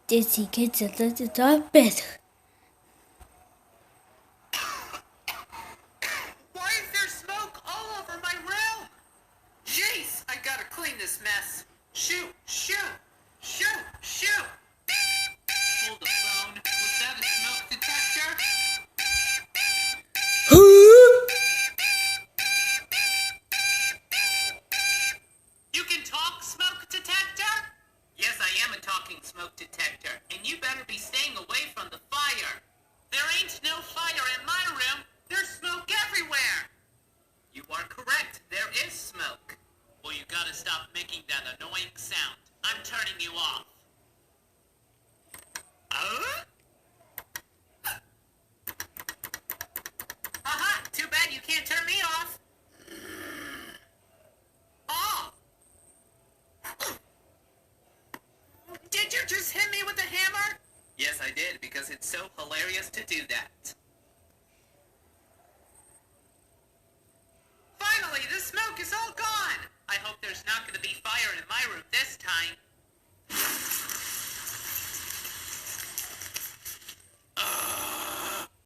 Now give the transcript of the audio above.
This gets a little better. Why is there smoke all over my room? Jeez, I gotta clean this mess. Shoot, shoot, shoot, shoot. Hold the phone. Was that a smoke detector? You can talk, smoke detector? Yes, I am a talking smoke detector, and you better be staying away from the fire. There ain't no fire in my room. There's smoke everywhere. You are correct. There is smoke. Well, you gotta stop making that annoying sound. I'm turning you off. Aha! Too bad you can't turn me off. Oh! Did you just hit me with a hammer? Yes, I did, because it's so hilarious to do that. Finally, the smoke is all gone! I hope there's not gonna be fire in my room this time.